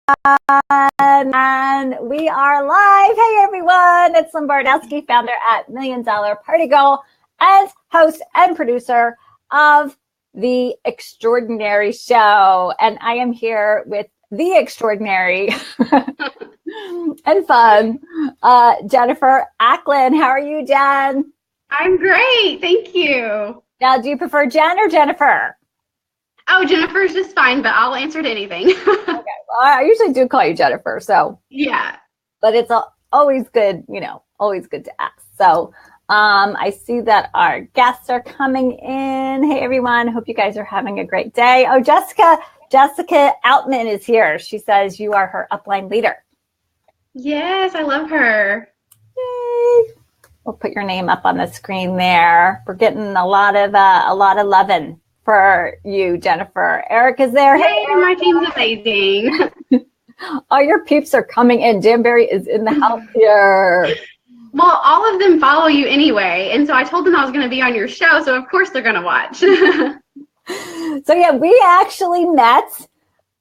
And we are live. Hey, everyone. It's Lynn Bardowski, founder at Million Dollar Party Girl and host and producer of The Extraordinary Show. And I am here with the extraordinary and fun Jennifer Acklin. How are you, Jen? I'm great. Thank you. Now, do you prefer Jen or Jennifer? Oh, Jennifer's just fine, but I'll answer to anything. Okay. Well, I usually do call you Jennifer, so. Yeah. But it's always good, always good to ask. So I see that our guests are coming in. Hey, everyone. Hope you guys are having a great day. Oh, Jessica Outman is here. She says you are her upline leader. Yes, I love her. Yay. We'll put your name up on the screen there. We're getting a lot of loving for you, Jennifer. Erica's there. Hey, my team's amazing. All your peeps are coming in. Jamberry is in the house here. Well, all of them follow you anyway, and so I told them I was going to be on your show, so of course they're going to watch. So yeah, we actually met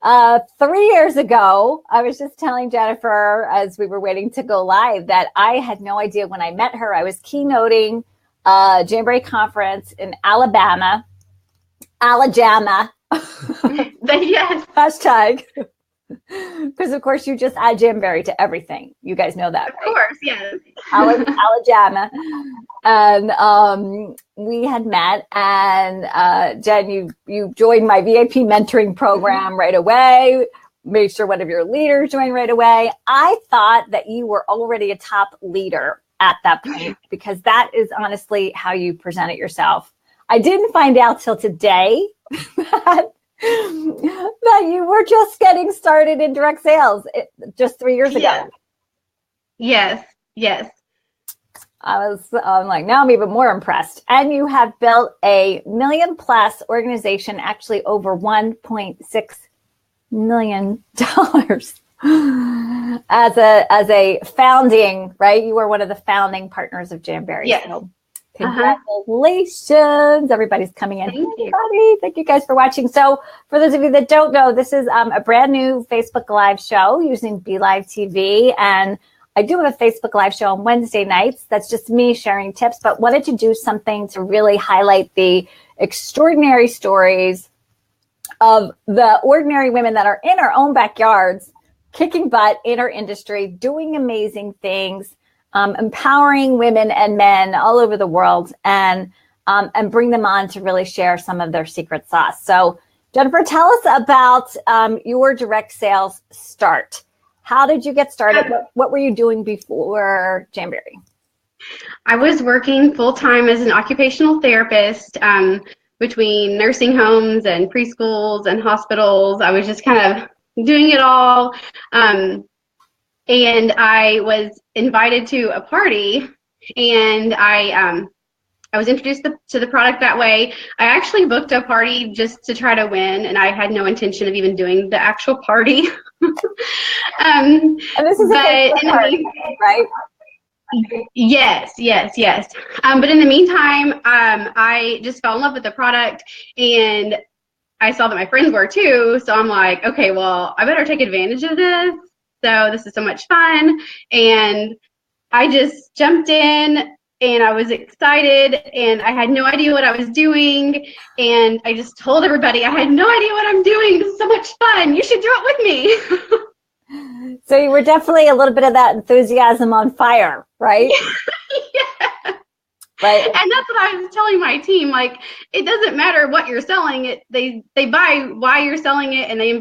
3 years ago. I was just telling Jennifer as we were waiting to go live that I had no idea when I met her. I was keynoting a Jamberry conference in Alabama. Yes. Hashtag. Because of course you just add Jamberry to everything. You guys know that, Of right? course, yes. Alabama. And we had met, and Jen, you joined my VIP mentoring program right away. Made sure one of your leaders joined right away. I thought that you were already a top leader at that point because that is honestly how you presented yourself. I didn't find out till today that you were just getting started in direct sales just 3 years ago. Yes. I'm like, now I'm even more impressed. And you have built a $1 million+ organization, actually over $1.6 million as a founding, right? You were one of the founding partners of Jamberry. Yes. So congratulations. Everybody's coming in. Thank you guys for watching. So for those of you that don't know, this is a brand new Facebook Live show using BeLive TV. And I do have a Facebook Live show on Wednesday nights. That's just me sharing tips, but wanted to do something to really highlight the extraordinary stories of the ordinary women that are in our own backyards, kicking butt in our industry, doing amazing things, empowering women and men all over the world, and bring them on to really share some of their secret sauce. So Jennifer, tell us about your direct sales start. How did you get started? What were you doing before Jamberry? I was working full-time as an occupational therapist between nursing homes and preschools and hospitals. I was just kind of doing it all. And I was invited to a party, and I was introduced to the product that way. I actually booked a party just to try to win, and I had no intention of even doing the actual party. And this is a party, right? Yes. But in the meantime, I just fell in love with the product, and I saw that my friends were too. So I'm like, okay, well, I better take advantage of this. So this is so much fun. And I just jumped in, and I was excited, and I had no idea what I was doing. And I just told everybody, I had no idea what I'm doing. This is so much fun. You should do it with me. So you were definitely a little bit of that enthusiasm on fire, right? Yeah. Right. And that's what I was telling my team. Like, it doesn't matter what you're selling. They buy why you're selling it, and they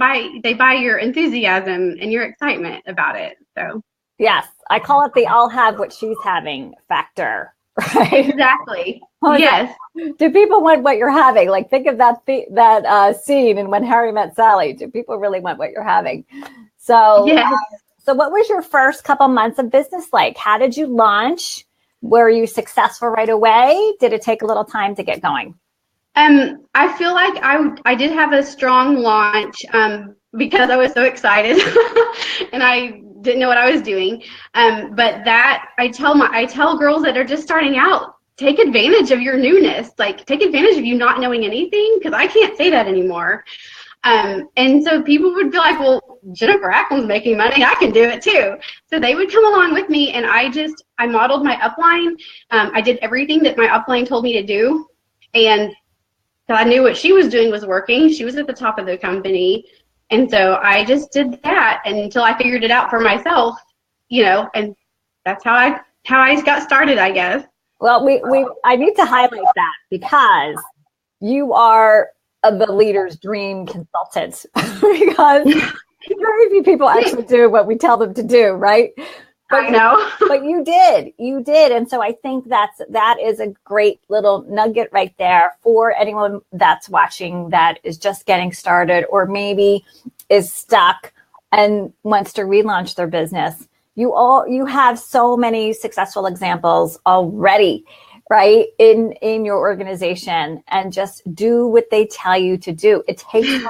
buy your enthusiasm and your excitement about it. So yes, I call it the "I'll have what she's having" factor. Right. Exactly. Oh, yes. Do people want what you're having? Like, think of that scene in When Harry Met Sally. Do people really want what you're having? So, yes. So what was your first couple months of business like? How did you launch? Were you successful right away? Did it take a little time to get going? I feel like I did have a strong launch because I was so excited and I didn't know what I was doing. But that I tell girls that are just starting out, take advantage of your newness. Like, take advantage of you not knowing anything, because I can't say that anymore. And so people would be like, well, Jennifer Acklin's making money. I can do it too. So they would come along with me, and I modeled my upline. I did everything that my upline told me to do. And so I knew what she was doing was working. She was at the top of the company. And so I just did that until I figured it out for myself, and that's how I got started, I guess. Well, I need to highlight that because you are the leader's dream consultant because very few people actually do what we tell them to do, right? But, I know. But you did. And so I think that is a great little nugget right there for anyone that's watching that is just getting started or maybe is stuck and wants to relaunch their business. You have so many successful examples already, right, in your organization, and just do what they tell you to do. It takes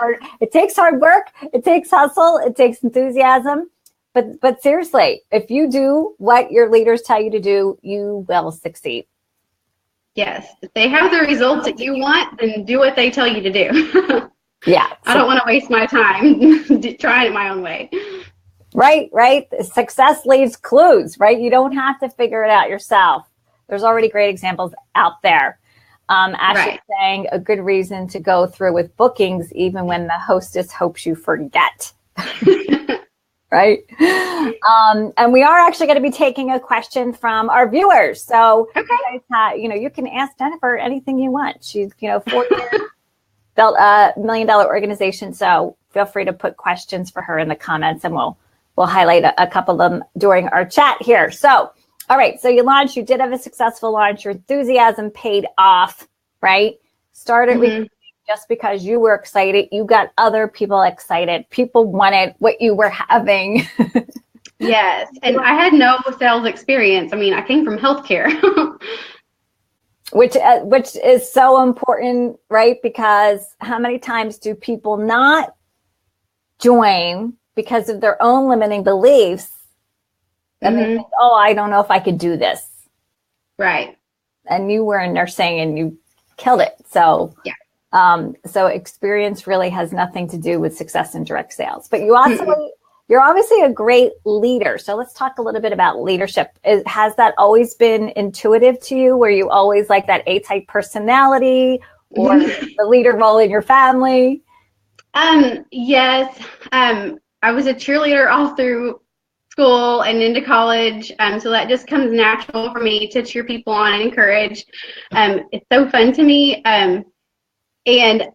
hard work, it takes hustle, it takes enthusiasm. But seriously, if you do what your leaders tell you to do, you will succeed. Yes. If they have the results that you want, then do what they tell you to do. Yeah. I don't want to waste my time trying it my own way. Right. Success leaves clues, right? You don't have to figure it out yourself. There's already great examples out there. Ashley saying a good reason to go through with bookings, even when the hostess hopes you forget. Right. And we are actually going to be taking a question from our viewers. So you can ask Jennifer anything you want. She's, 4 years, built a $1 million organization. So feel free to put questions for her in the comments, and we'll highlight a couple of them during our chat here. So, all right. So you launched, you did have a successful launch. Your enthusiasm paid off, right? Started just because you were excited, you got other people excited. People wanted what you were having. Yes. And I had no sales experience. I mean, I came from healthcare. Which is so important, right? Because how many times do people not join because of their own limiting beliefs? And they think, oh, I don't know if I could do this. Right. And you were in nursing and you killed it. So yeah. So experience really has nothing to do with success in direct sales. But you're obviously a great leader. So let's talk a little bit about leadership. Has that always been intuitive to you? Were you always like that A-type personality or the leader role in your family? Yes. I was a cheerleader all through school and into college. So that just comes natural for me to cheer people on and encourage. It's so fun to me. And I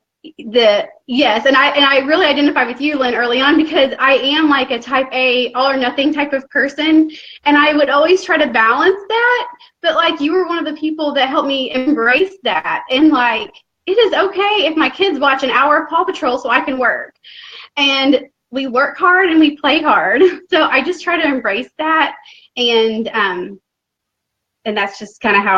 really identify with you, Lynn, early on, because I am like a type A, all or nothing type of person. And I would always try to balance that. But like, you were one of the people that helped me embrace that. And like, it is okay if my kids watch an hour of Paw Patrol so I can work. And we work hard and we play hard. So I just try to embrace that. And that's just kind of how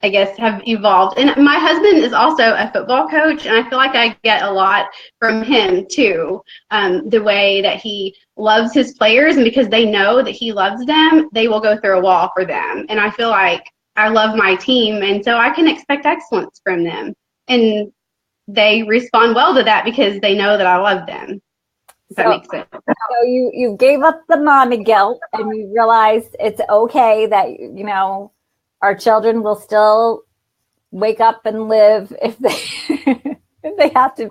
I guess have evolved. And my husband is also a football coach, and I feel like I get a lot from him too. The way that he loves his players, and because they know that he loves them, they will go through a wall for them. And I feel like I love my team, and so I can expect excellence from them. And they respond well to that because they know that I love them. If that makes sense. So you gave up the mommy guilt, and you realized it's okay that, our children will still wake up and live if they have to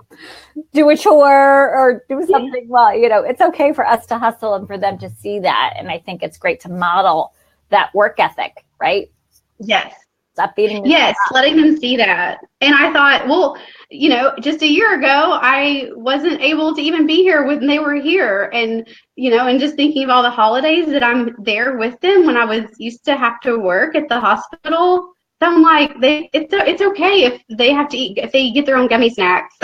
do a chore or do something. Well, it's okay for us to hustle and for them to see that. And I think it's great to model that work ethic, right? Yes. Stop beating Yes, letting them see that. And I thought, well, just a year ago, I wasn't able to even be here when they were here. And, and just thinking of all the holidays that I'm there with them when I was used to have to work at the hospital. So I'm like, it's okay if they have to eat, if they get their own gummy snacks.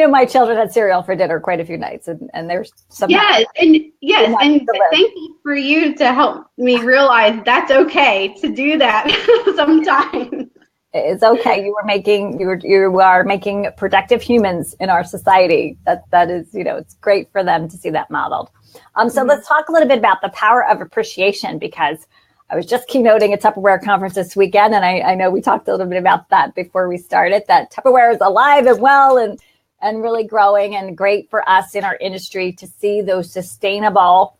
My children had cereal for dinner quite a few nights, and there's some. Yes, and thank you for you to help me realize that's okay to do that sometimes. It's okay. You are making productive humans in our society. That is, it's great for them to see that modeled. So let's talk a little bit about the power of appreciation, because I was just keynoting a Tupperware conference this weekend, and I know we talked a little bit about that before we started, that Tupperware is alive and well, and and really growing, and great for us in our industry to see those sustainable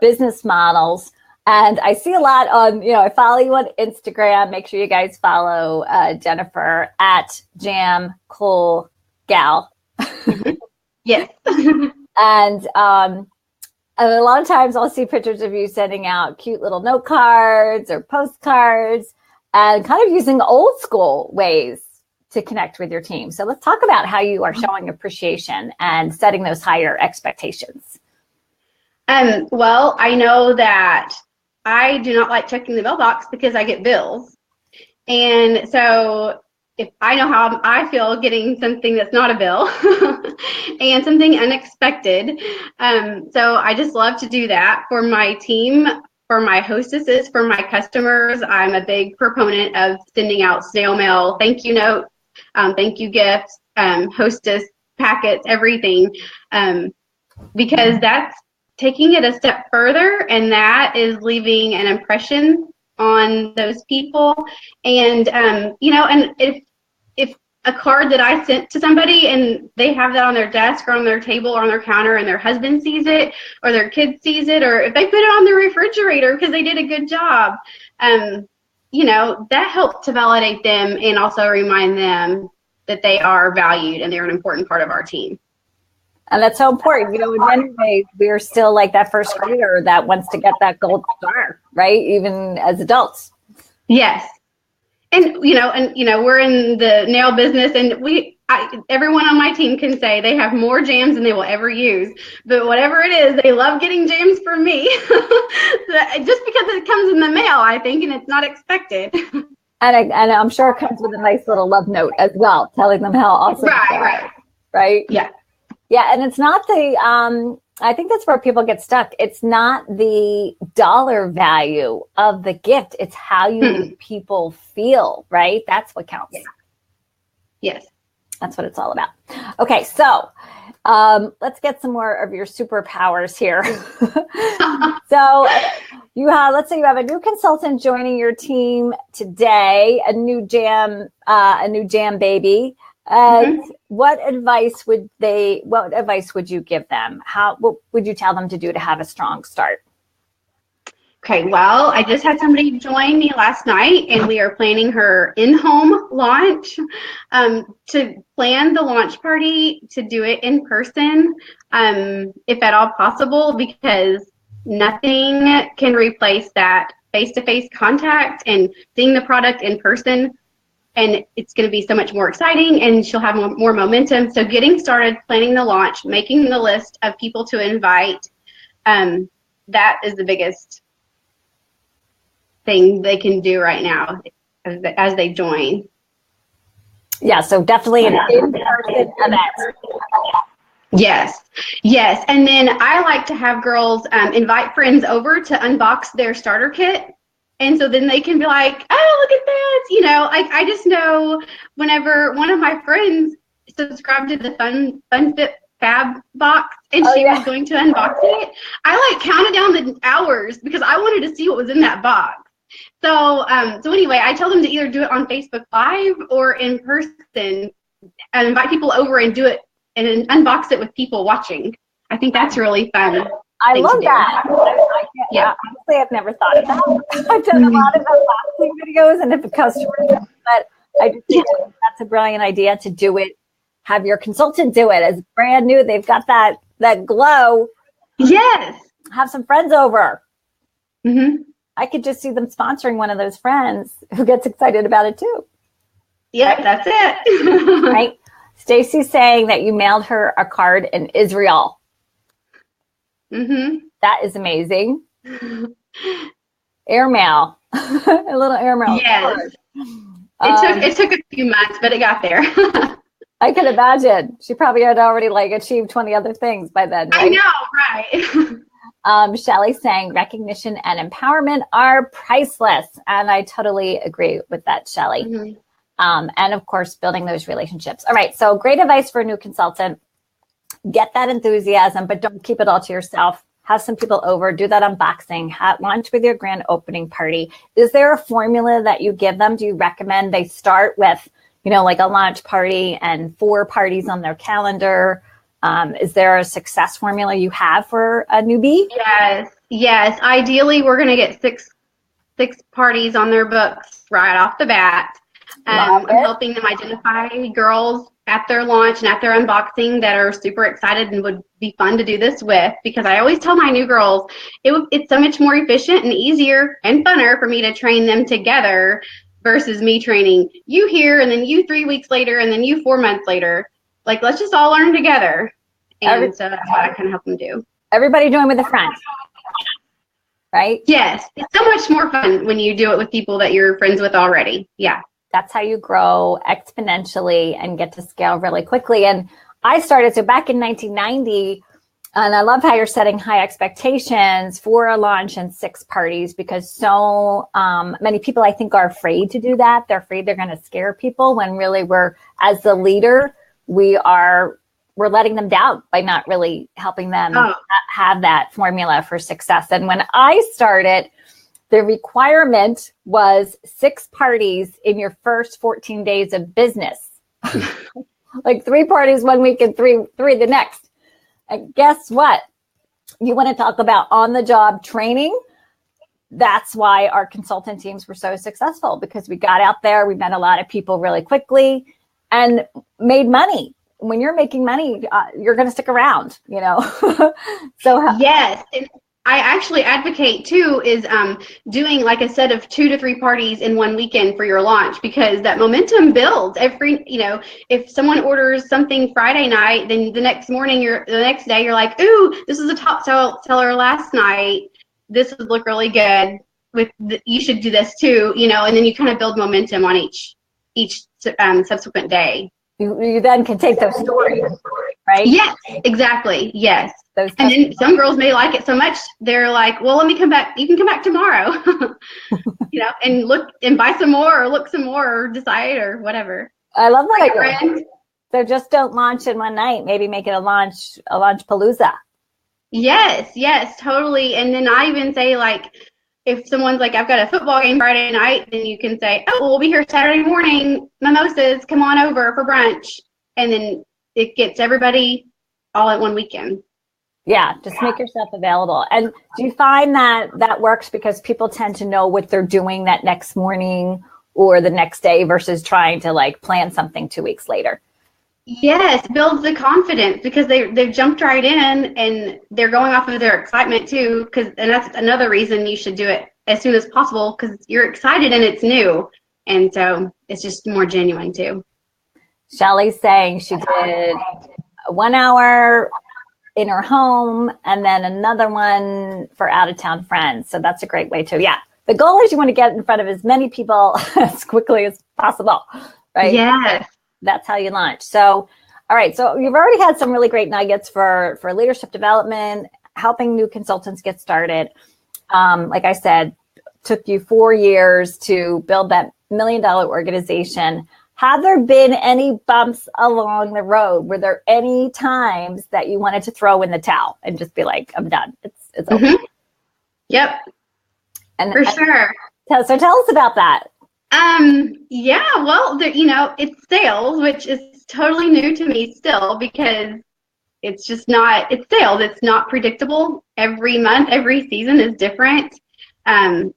business models. And I see a lot on, I follow you on Instagram. Make sure you guys follow Jennifer at Jam Cool Gal. Yes. And a lot of times I'll see pictures of you sending out cute little note cards or postcards and kind of using old school ways to connect with your team. So let's talk about how you are showing appreciation and setting those higher expectations. Well, I know that I do not like checking the mailbox because I get bills. And so if I know how I feel getting something that's not a bill and something unexpected. So I just love to do that for my team, for my hostesses, for my customers. I'm a big proponent of sending out snail mail, thank you notes, thank you gifts, hostess packets, everything, because that's taking it a step further, and that is leaving an impression on those people. And and if a card that I sent to somebody and they have that on their desk or on their table or on their counter and their husband sees it or their kid sees it, or if they put it on the refrigerator because they did a good job, that helps to validate them and also remind them that they are valued and they're an important part of our team. And that's so important. In many ways, we're still like that first grader that wants to get that gold star, right? Even as adults. Yes. And, we're in the nail business, and everyone on my team can say they have more jams than they will ever use. But whatever it is, they love getting jams from me. Just because it comes in the mail, I think, and it's not expected. And I'm sure it comes with a nice little love note as well, telling them how awesome they are. Right? Yeah. Yeah, and it's not I think that's where people get stuck. It's not the dollar value of the gift. It's how you make people feel, right? That's what counts. Yeah. Yes. That's what it's all about. Okay, so let's get some more of your superpowers here. So let's say you have a new consultant joining your team today, a new jam baby. What advice would you give them? What would you tell them to do to have a strong start? Okay, well, I just had somebody join me last night, and we are planning her in-home launch. To plan the launch party, to do it in person, if at all possible, because nothing can replace that face-to-face contact and seeing the product in person. And it's going to be so much more exciting, and she'll have more momentum. So getting started, planning the launch, making the list of people to invite, that is the biggest thing they can do right now as they join. Yeah, so definitely an in-person event. Yes. And then I like to have girls invite friends over to unbox their starter kit. And so then they can be like, oh, look at this. I just know whenever one of my friends subscribed to the Fun Fit Fab box and she was going to unbox it, I counted down the hours because I wanted to see what was in that box. So anyway, I tell them to either do it on Facebook Live or in person and invite people over and do it and unbox it with people watching. I think that's really fun. I love that. Honestly, I've never thought of that. I've done a lot of unboxing videos and if customers, but I just think that's a brilliant idea to do it. Have your consultant do it as brand new. They've got that glow. Yes. Have some friends over. Mm-hmm. I could just see them sponsoring one of those friends who gets excited about it too. Yeah, right? That's it. Right. Stacy's saying that you mailed her a card in Israel. Mm-hmm. That is amazing. Airmail. A little airmail. Yes. It took a few months, but it got there. I can imagine. She probably had already achieved 20 other things by then. Right? I know, right? Shelley's saying recognition and empowerment are priceless. And I totally agree with that, Shelley. Mm-hmm. And of course, building those relationships. All right. So great advice for a new consultant. Get that enthusiasm, but don't keep it all to yourself. Have some people over, do that unboxing, launch with your grand opening party. Is there a formula that you give them? Do you recommend they start with, like a launch party and 4 parties on their calendar. Is there a success formula you have for a newbie? Yes. Ideally, we're going to get six parties on their books right off the bat. I'm helping them identify girls at their launch and at their unboxing that are super excited and would be fun to do this with, because I always tell my new girls it's so much more efficient and easier and funner for me to train them together versus me training you here and then you 3 weeks later and then you 4 months later. Like, let's just all learn together. And so that's what I kind of help them do. Everybody join with a friend, right? Yes. It's so much more fun when you do it with people that you're friends with already. Yeah. That's how you grow exponentially and get to scale really quickly. And I started, so back in 1990, and I love how you're setting high expectations for a launch and 6 parties, because so many people, I think, are afraid to do that. They're afraid they're going to scare people, when really as the leader, we're letting them down by not really helping them have that formula for success. And when I started, the requirement was 6 parties in your first 14 days of business. Like 3 parties one week and three the next. And guess what? You want to talk about on-the-job training? That's why our consultant teams were so successful, because we got out there, we met a lot of people really quickly and made money. When you're making money, you're going to stick around, So yes. I actually advocate too is doing like a set of 2 to 3 parties in one weekend for your launch, because that momentum builds every, if someone orders something Friday night, then the next day you're like, ooh, this is a top seller last night. This would look really good. You should do this too, and then you kind of build momentum on each subsequent day. You then can take those stories, right? Yes, exactly. Yes. And then some girls may like it so much, they're like, well, let me come back. You can come back tomorrow, and look and buy some more or look some more or decide or whatever. I love that idea. So just don't launch in one night. Maybe make it a launch palooza. Yes, totally. And then I even say, like, if someone's like, I've got a football game Friday night, then you can say, oh, we'll be here Saturday morning, mimosas, come on over for brunch. And then it gets everybody all at one weekend. Yeah, just make yourself available. And do you find that works because people tend to know what they're doing that next morning or the next day versus trying to like plan something 2 weeks later? Yes, it builds the confidence because they've jumped right in and they're going off of their excitement too. And that's another reason you should do it as soon as possible, because you're excited and it's new. And so it's just more genuine too. Shelly's saying she did 1 hour in her home and then another one for out-of-town friends. So that's a great way too. Yeah. The goal is you want to get in front of as many people as quickly as possible, right? Yes. That's how you launch. So, all right. So you've already had some really great nuggets for leadership development, helping new consultants get started. Like I said, took you 4 years to build that $1 million organization. Have there been any bumps along the road? Were there any times that you wanted to throw in the towel and just be like, I'm done. It's over. Mm-hmm. Yep. And for sure. So tell us about that. Yeah, well, it's sales, which is totally new to me still, because it's sales. It's not predictable. Every month, every season is different. And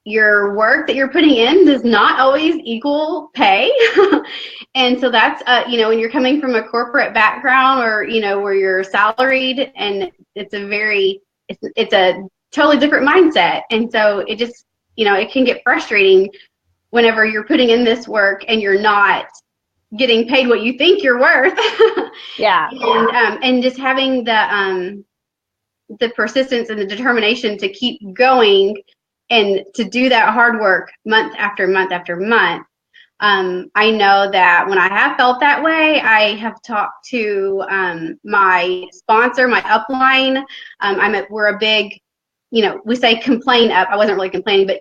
your work that you're putting in does not always equal pay. And so that's, when you're coming from a corporate background or, where you're salaried, and it's a totally different mindset. And so it just, it can get frustrating whenever you're putting in this work and you're not getting paid what you think you're worth. Yeah. And just having the persistence and the determination to keep going and to do that hard work month after month after month. I know that when I have felt that way, I have talked to my sponsor, my upline. We're a big, we say complain up. I wasn't really complaining, but,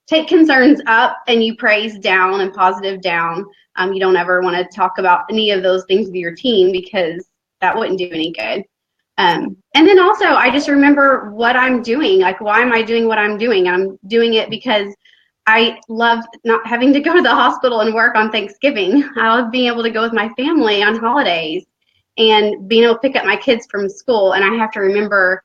take concerns up and you praise down and positive down. You don't ever want to talk about any of those things with your team, because that wouldn't do any good. And then also, I just remember what I'm doing. Like, why am I doing what I'm doing? I'm doing it because I love not having to go to the hospital and work on Thanksgiving. I love being able to go with my family on holidays and being able to pick up my kids from school. And I have to remember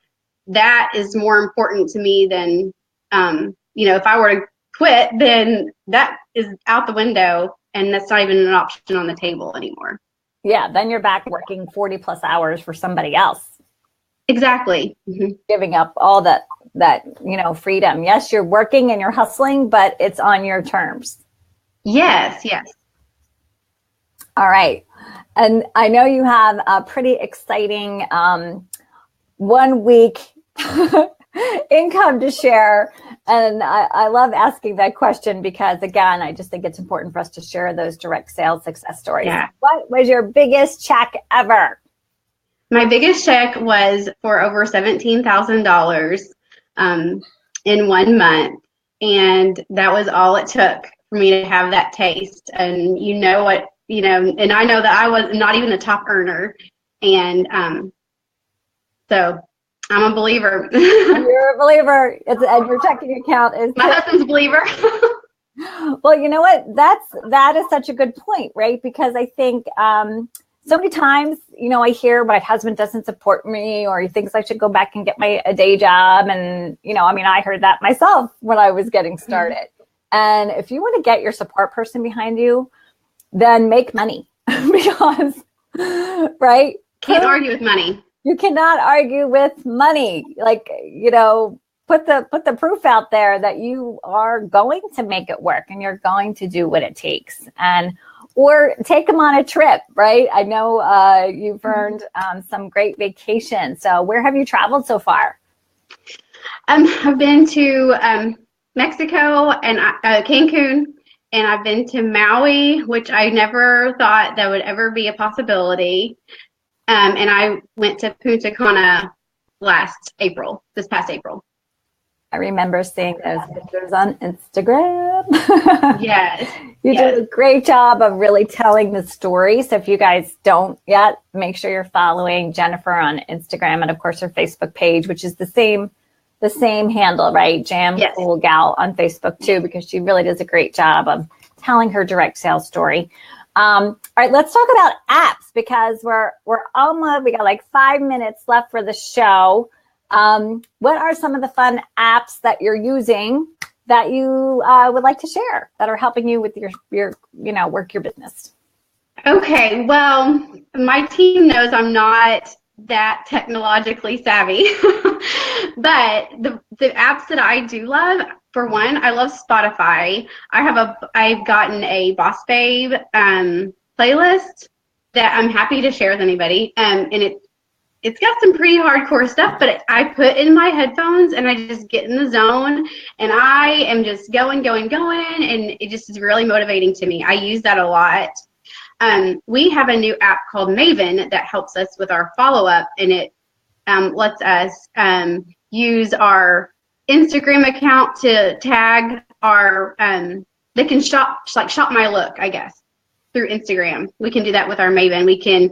that is more important to me than, if I were to quit, then that is out the window and that's not even an option on the table anymore. Yeah, then you're back working 40 plus hours for somebody else. Exactly. Mm-hmm. Giving up all that freedom. Yes, you're working and you're hustling, but it's on your terms. Yes. All right. And I know you have a pretty exciting 1 week income to share. And I love asking that question because, again, I just think it's important for us to share those direct sales success stories. Yeah. What was your biggest check ever? My biggest check was for over $17,000 in 1 month. And that was all it took for me to have that taste. And and I know that I was not even a top earner. And so I'm a believer. You're a believer. And your checking account is... My husband's a believer. Well, you know what? That is such a good point, right? Because I think so many times, I hear my husband doesn't support me or he thinks I should go back and get a day job. And, I heard that myself when I was getting started. And if you want to get your support person behind you, then make money because, right? Can't argue with money. You cannot argue with money. Like, put the proof out there that you are going to make it work and you're going to do what it takes. Or take them on a trip, right? I know you've earned some great vacations. So where have you traveled so far? I've been to Mexico and Cancun, and I've been to Maui, which I never thought that would ever be a possibility. And I went to Punta Cana this past April. I remember seeing those pictures on Instagram. Yes. You did a great job of really telling the story. So if you guys don't yet, make sure you're following Jennifer on Instagram and of course her Facebook page, which is the same handle, right? Jam Cool Gal on Facebook too, because she really does a great job of telling her direct sales story. All right, let's talk about apps because we got like 5 minutes left for the show. What are some of the fun apps that you're using that you would like to share that are helping you with your work your business? Okay, well, my team knows I'm not that technologically savvy, but the apps that I do love, for one, I love Spotify. I've gotten a Boss Babe playlist that I'm happy to share with anybody, and it's got some pretty hardcore stuff, but I put in my headphones and I just get in the zone and I am just going, and it just is really motivating to me. I use that a lot. We have a new app called Maven that helps us with our follow-up, and it lets us use our Instagram account to tag our, they can shop my look, I guess, through Instagram. We can do that with our Maven. We can,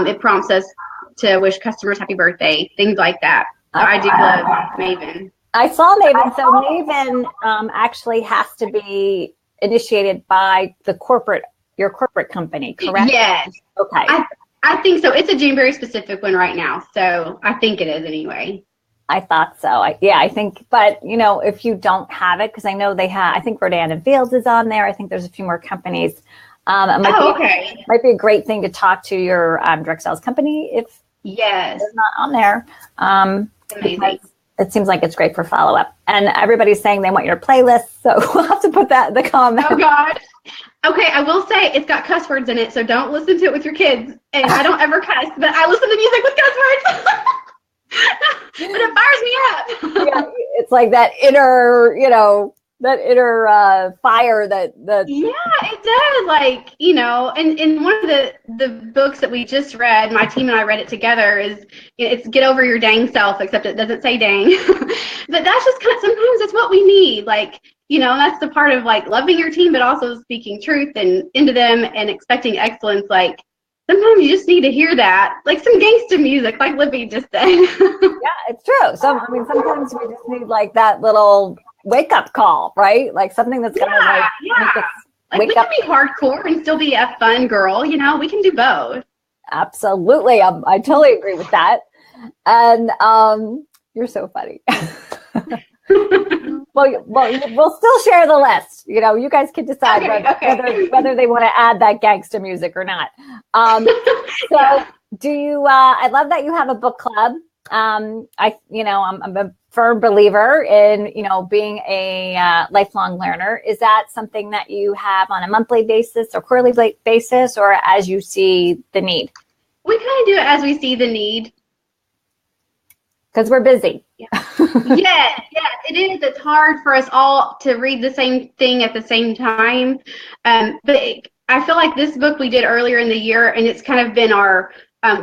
it prompts us to wish customers happy birthday, things like that. So I do love Maven. I saw Maven. So Maven actually has to be initiated by your corporate company, correct? Yes. Okay. I think so. It's a Jamberry specific one right now. So I think it is anyway. I thought so. I think, but if you don't have it, because I know I think Rodan and Fields is on there. I think there's a few more companies. It might be a great thing to talk to your direct sales company if they're not on there. Amazing. It seems like it's great for follow-up. And everybody's saying they want your playlist, so we'll have to put that in the comments. Oh, God. Okay, I will say it's got cuss words in it, so don't listen to it with your kids. And I don't ever cuss, but I listen to music with cuss words. But it fires me up. Yeah, it's like that inner, fire that. Yeah, it does. Like, and one of the books that we just read, my team and I read it together, is it's Get Over Your Dang Self, except it doesn't say dang. But that's just sometimes it's what we need. Like, that's the part of like loving your team, but also speaking truth and into them and expecting excellence. Like, sometimes you just need to hear that, like some gangsta music, like Libby just said. Yeah, it's true. Sometimes we just need like that little wake up call, right? Like something that's going to make us like we can be hardcore and still be a fun girl. You know, we can do both. Absolutely. I totally agree with that. And you're so funny. Well, we'll still share the list. You know, you guys can decide whether they want to add that gangsta music or not. So do you, I love that you have a book club. I'm a firm believer in, being a lifelong learner. Is that something that you have on a monthly basis or quarterly basis, or as you see the need? We kind of do it as we see the need. Because we're busy. Yes, it is. It's hard for us all to read the same thing at the same time. But I feel like this book we did earlier in the year, and it's kind of been our,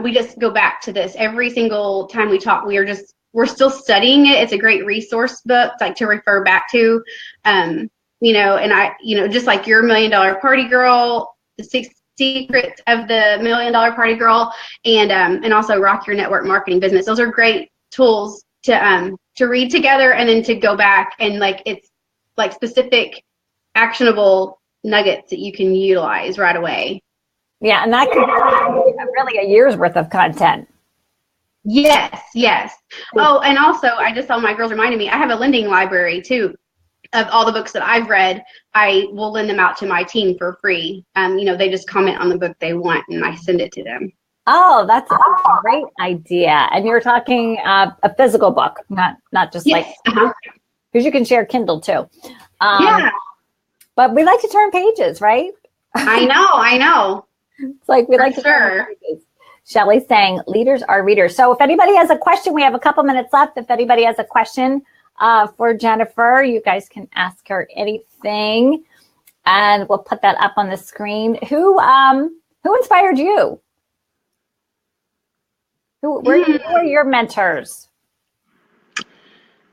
we just go back to this every single time we talk. We're still studying it. It's a great resource book, like to refer back to, and just like your $1 Million Party Girl, the 6 Secrets of the $1 Million Party Girl, and also Rock Your Network Marketing Business. Those are great tools to read together, and then to go back and it's like specific actionable nuggets that you can utilize right away. Yeah, and that could be really a year's worth of content. Yes. Oh, and also I just saw my girls reminded me, I have a lending library too of all the books that I've read. I will lend them out to my team for free. They just comment on the book they want and I send it to them. Oh, that's a great idea. And you're talking a physical book, not just because you can share Kindle too. But we like to turn pages, right? I know. It's like we like to turn pages. Shelly's saying leaders are readers. So if anybody has a question, we have a couple minutes left. If anybody has a question for Jennifer, you guys can ask her anything, and we'll put that up on the screen. Who inspired you? Who are your mentors?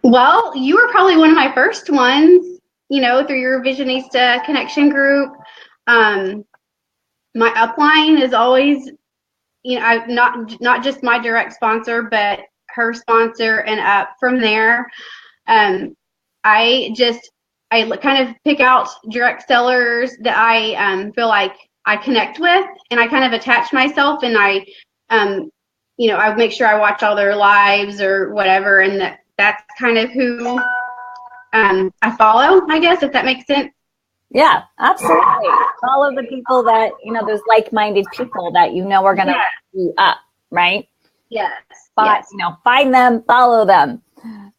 Well, you were probably one of my first ones, through your Visionista connection group. My upline is always, not just my direct sponsor, but her sponsor and up from there. I kind of pick out direct sellers that I feel like I connect with, and I kind of attach myself, and I make sure I watch all their lives or whatever, and that's kind of who I follow, I guess, if that makes sense. Yeah, absolutely. Follow the people that, those like-minded people that are going to lift you up, right? Yes. Find them, follow them.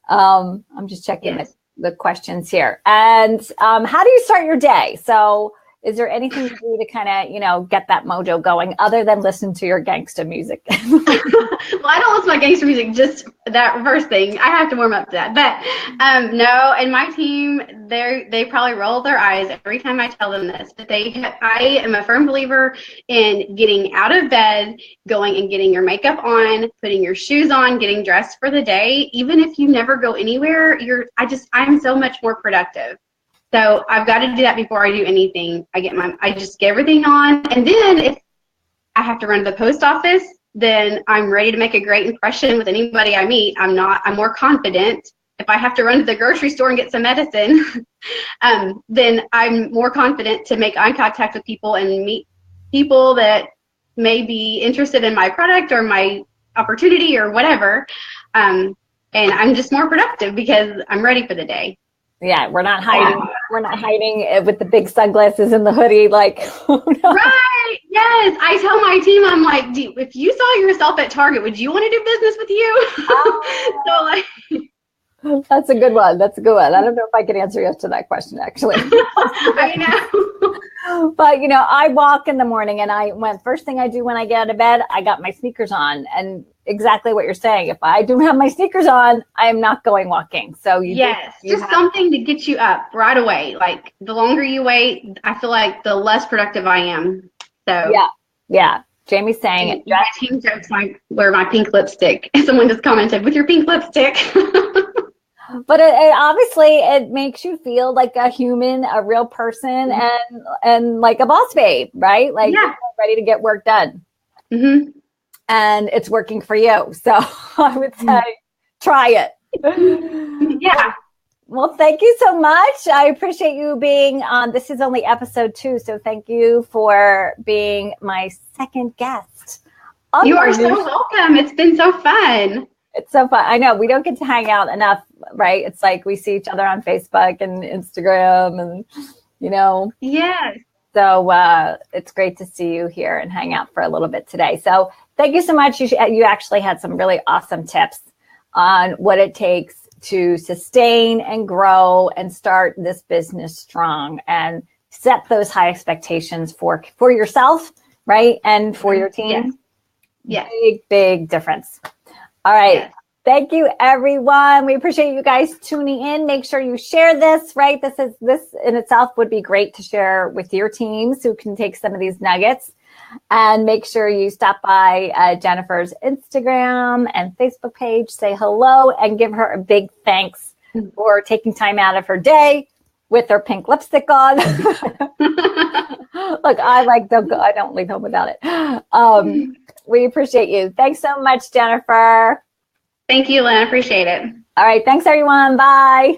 I'm just checking the questions here. And how do you start your day? So is there anything you do to kind of, get that mojo going other than listen to your gangsta music? Well, I don't listen to my gangster music, just that first thing. I have to warm up to that. But no, and my team, they probably roll their eyes every time I tell them this. But I am a firm believer in getting out of bed, going and getting your makeup on, putting your shoes on, getting dressed for the day. Even if you never go anywhere, I'm so much more productive. So I've got to do that before I do anything. I just get everything on, and then if I have to run to the post office, then I'm ready to make a great impression with anybody I meet. I'm more confident. If I have to run to the grocery store and get some medicine, then I'm more confident to make eye contact with people and meet people that may be interested in my product or my opportunity or whatever. And I'm just more productive because I'm ready for the day. Yeah, we're not hiding. We're not hiding with the big sunglasses and the hoodie. Oh, no. Right. Yes. I tell my team, I'm like, if you saw yourself at Target, would you want to do business with you? So that's a good one. I don't know if I can answer yes to that question, actually. I know. But, I walk in the morning, and first thing I do when I get out of bed, I got my sneakers on, and exactly what you're saying. If I don't have my sneakers on, I am not going walking. So just something to get you up right away. Like the longer you wait, I feel like the less productive I am. So yeah. Jamie's saying it. My team jokes I wear my pink lipstick. Someone just commented with your pink lipstick. But obviously it makes you feel like a human, a real person, and like a boss babe, right? You're ready to get work done. Mm-hmm. And it's working for you. So I would say try it. Yeah. Well, thank you so much. I appreciate you being on. This is only episode 2, so thank you for being my second guest. You are so welcome. It's been so fun. It's so fun. I know we don't get to hang out enough, right? It's like we see each other on Facebook and Instagram and, Yes. So it's great to see you here and hang out for a little bit today. So thank you so much. You actually had some really awesome tips on what it takes to sustain and grow and start this business strong and set those high expectations for yourself, right? And for your team. Yes. Big difference. All right. Yes. Thank you, everyone. We appreciate you guys tuning in. Make sure you share this, right? This in itself would be great to share with your teams who can take some of these nuggets. And make sure you stop by Jennifer's Instagram and Facebook page, say hello, and give her a big thanks for taking time out of her day with her pink lipstick on. Look, I don't leave home without it. We appreciate you. Thanks so much, Jennifer. Thank you, Lynn. I appreciate it. All right. Thanks, everyone. Bye.